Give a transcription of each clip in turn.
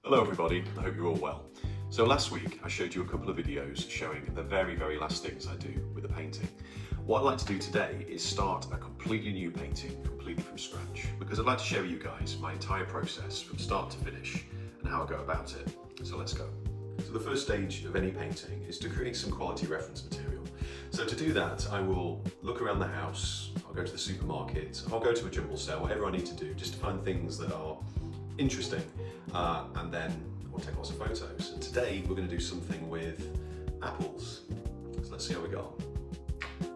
Hello everybody, I hope you're all well. So last week I showed you a couple of videos showing the very last things I do with a painting. What I'd like to do today is start a completely new painting, completely from scratch, because I'd like to share with you guys my entire process from start to finish and how I go about it. So let's go. So the first stage of any painting is to create some quality reference material. So to do that, I will look around the house, I'll go to the supermarket, I'll go to a jumble sale, whatever I need to do, just to find things that are interesting, and then we'll take lots of photos. And today we're going to do something with apples. So let's see how we go.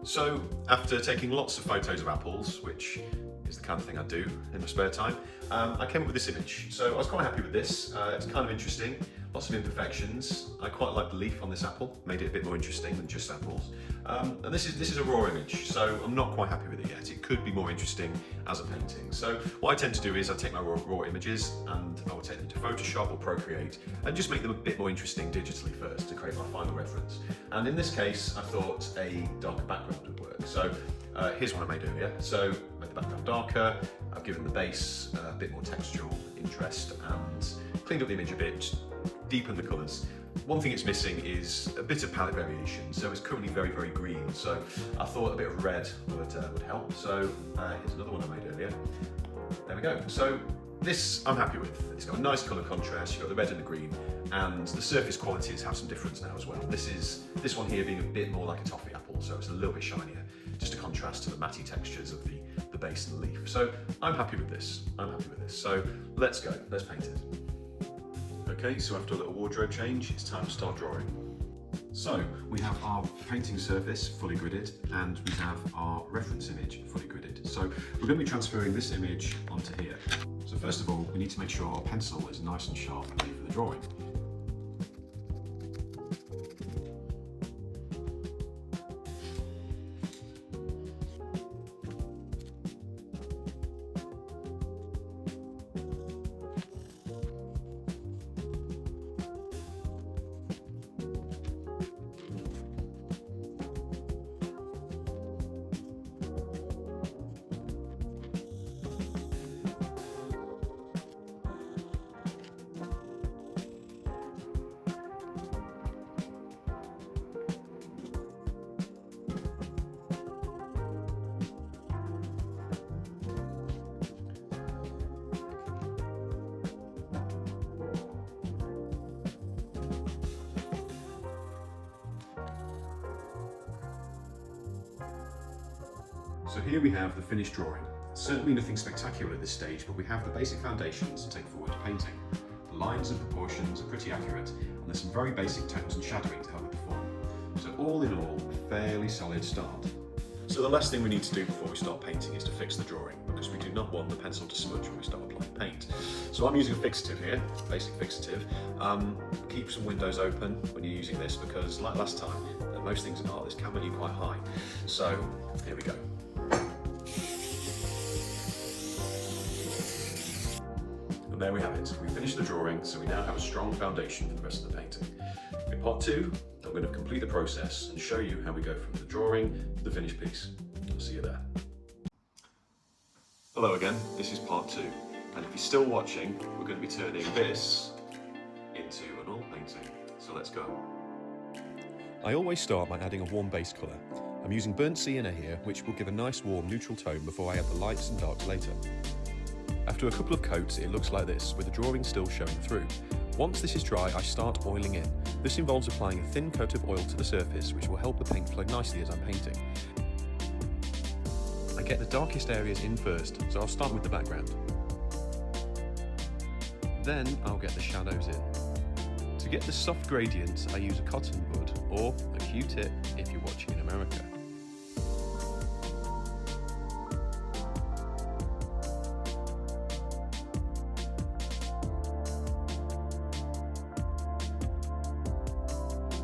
So after taking lots of photos of apples, which is the kind of thing I do in my spare time, I came up with this image. So I was quite happy with this. It's kind of interesting, lots of imperfections. I quite like the leaf on this apple, made it a bit more interesting than just apples. And this is a raw image, so I'm not quite happy with it yet. It could be more interesting as a painting. So what I tend to do is I take my raw images and I will take them to Photoshop or Procreate and just make them a bit more interesting digitally first to create my final reference. And in this case, I thought a darker background would work. So here's what I made earlier. So I made the background darker, I've given the base a bit more textural interest and cleaned up the image a bit, deepened the colours. One thing it's missing is a bit of palette variation, so it's currently very green, so I thought a bit of red would help. So here's another one I made earlier. There we go. So this I'm happy with. It's got a nice colour contrast, you've got the red and the green, and the surface qualities have some difference now as well. This one here being a bit more like a toffee apple, so it's a little bit shinier, just a contrast to the matty textures of the base and the leaf. So I'm happy with this. So let's go, let's paint it. Okay, so after a little wardrobe change, it's time to start drawing. So we have our painting surface fully gridded and we have our reference image fully gridded. So we're going to be transferring this image onto here. So first of all, we need to make sure our pencil is nice and sharp and ready for the drawing. So here we have the finished drawing. Certainly nothing spectacular at this stage, but we have the basic foundations to take forward to painting. The lines and proportions are pretty accurate, and there's some very basic tones and shadowing to help with the form. So all in all, a fairly solid start. So the last thing we need to do before we start painting is to fix the drawing, because we do not want the pencil to smudge when we start applying paint. So I'm using a fixative here, basic fixative. Keep some windows open when you're using this, because like last time, most things in art, this can make you quite high. So here we go. And there we have it. We finished the drawing, so we now have a strong foundation for the rest of the painting. In part 2, I'm going to complete the process and show you how we go from the drawing to the finished piece. I'll see you there. Hello again, this is part 2, and if you're still watching, we're going to be turning this into an oil painting. So let's go. I always start by adding a warm base colour. I'm using burnt sienna here, which will give a nice warm neutral tone before I add the lights and darks later. After a couple of coats, it looks like this, with the drawing still showing through. Once this is dry, I start oiling in. This involves applying a thin coat of oil to the surface, which will help the paint flow nicely as I'm painting. I get the darkest areas in first, so I'll start with the background. Then I'll get the shadows in. To get the soft gradient, I use a cotton bud, or a Q-tip if you're watching in America.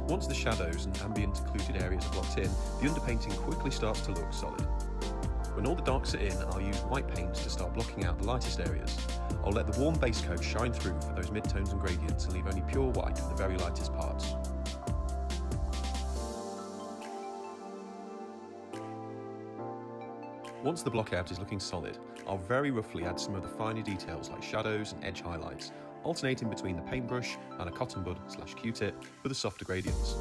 Once the shadows and ambient occluded areas are blocked in, the underpainting quickly starts to look solid. When all the darks are in, I'll use white paint to start blocking out the lightest areas. I'll let the warm base coat shine through for those midtones and gradients and leave only pure white for the very lightest parts. Once the blockout is looking solid, I'll very roughly add some of the finer details like shadows and edge highlights. alternating between the paintbrush and a cotton bud / Q-tip for the softer gradients.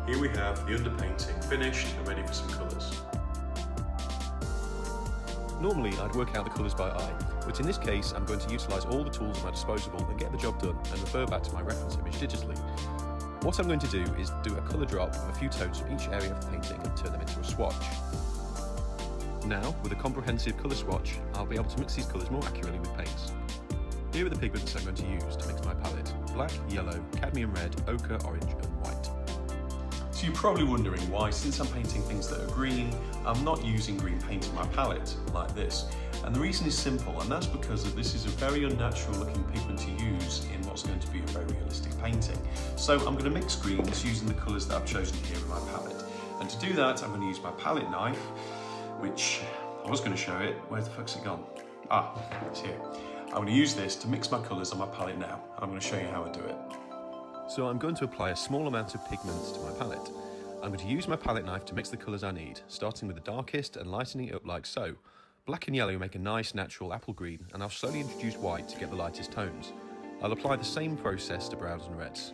Here we have the underpainting finished and ready for some colours. Normally I'd work out the colours by eye, but in this case I'm going to utilise all the tools at my disposal and get the job done and refer back to my reference image digitally. What I'm going to do is do a colour drop of a few tones from each area of the painting and turn them into a swatch. Now, with a comprehensive colour swatch, I'll be able to mix these colours more accurately with paints. Here are the pigments I'm going to use to mix my palette: black, yellow, cadmium red, ochre, orange and white. So you're probably wondering why, since I'm painting things that are green, I'm not using green paint in my palette like this. And the reason is simple, and that's because this is a very unnatural looking pigment to use in what's going to be a very realistic painting. So I'm going to mix greens using the colours that I've chosen here in my palette. And to do that, I'm going to use my palette knife, which I was going to show it. Where the fuck's it gone? Ah, it's here. I'm going to use this to mix my colours on my palette now, and I'm going to show you how I do it. So I'm going to apply a small amount of pigments to my palette. I'm going to use my palette knife to mix the colours I need, starting with the darkest and lightening it up like so. Black and yellow make a nice natural apple green, and I'll slowly introduce white to get the lightest tones. I'll apply the same process to browns and reds.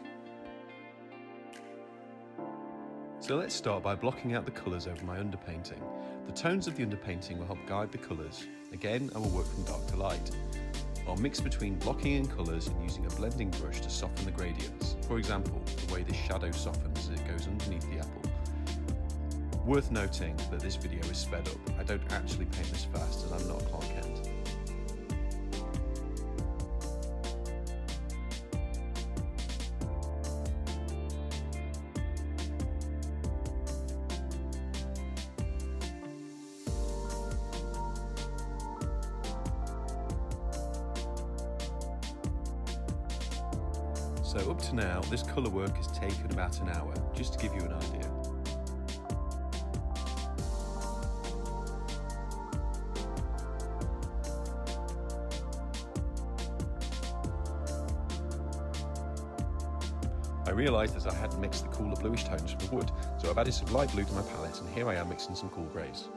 So let's start by blocking out the colours over my underpainting. The tones of the underpainting will help guide the colours. Again, I will work from dark to light. I'll mix between blocking in colours and using a blending brush to soften the gradients. For example, the way this shadow softens as it goes underneath the apple. Worth noting that this video is sped up. I don't actually paint this fast as I'm not Clark Kent. So up to now, this colour work has taken about an hour, just to give you an idea. I realised that I hadn't mixed the cooler bluish tones from the wood, so I've added some light blue to my palette, and here I am mixing some cool greys.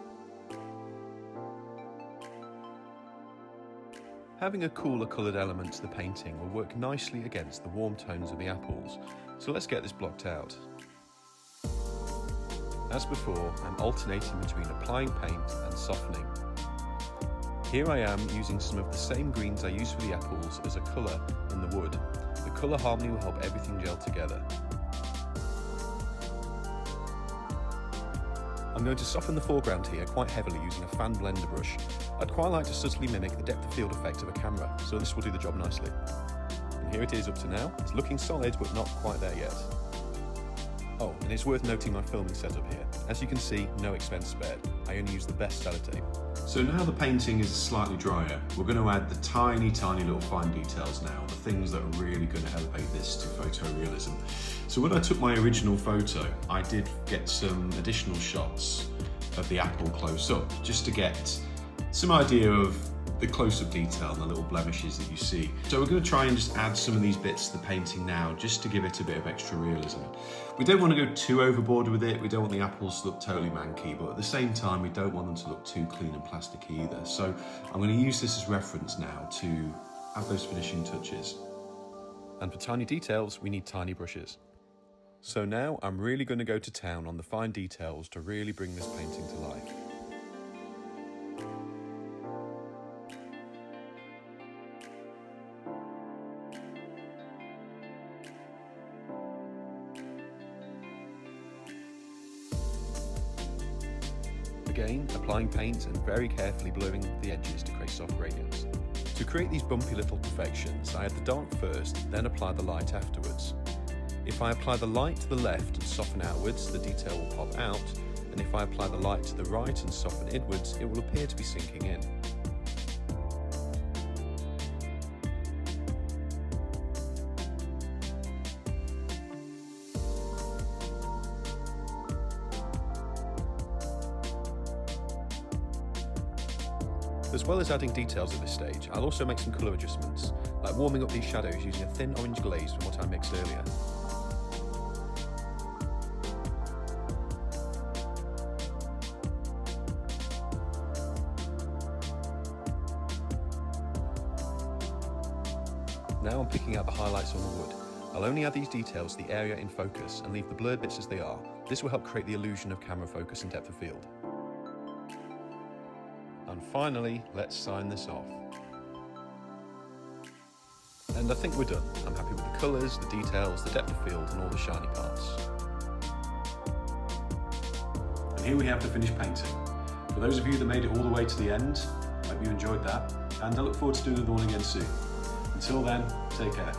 Having a cooler coloured element to the painting will work nicely against the warm tones of the apples, so let's get this blocked out. As before, I'm alternating between applying paint and softening. Here I am using some of the same greens I used for the apples as a colour in the wood. The colour harmony will help everything gel together. I'm going to soften the foreground here quite heavily using a fan blender brush. I'd quite like to subtly mimic the depth of field effect of a camera, so this will do the job nicely. And here it is up to now. It's looking solid, but not quite there yet. Oh, and it's worth noting my filming setup here. As you can see, no expense spared. I only use the best sellotape. So now the painting is slightly drier, we're going to add the tiny little fine details now, the things that are really going to elevate this to photorealism. So when I took my original photo, I did get some additional shots of the apple close up, just to get some idea of the close-up detail and the little blemishes that you see. So we're going to try and just add some of these bits to the painting now, just to give it a bit of extra realism. We don't want to go too overboard with it, we don't want the apples to look totally manky, but at the same time we don't want them to look too clean and plasticky either. So I'm going to use this as reference now to add those finishing touches. And for tiny details, we need tiny brushes. So now I'm really going to go to town on the fine details to really bring this painting to life. Again, applying paint and very carefully blurring the edges to create soft gradients. To create these bumpy little perfections, I add the dark first, then apply the light afterwards. If I apply the light to the left and soften outwards, the detail will pop out, and if I apply the light to the right and soften inwards, it will appear to be sinking in. As well as adding details at this stage, I'll also make some colour adjustments, like warming up these shadows using a thin orange glaze from what I mixed earlier. Now I'm picking out the highlights on the wood. I'll only add these details to the area in focus and leave the blurred bits as they are. This will help create the illusion of camera focus and depth of field. And finally, let's sign this off. And I think we're done. I'm happy with the colours, the details, the depth of field and all the shiny parts. And here we have the finished painting. For those of you that made it all the way to the end, I hope you enjoyed that, and I look forward to doing another one again soon. Until then, take care.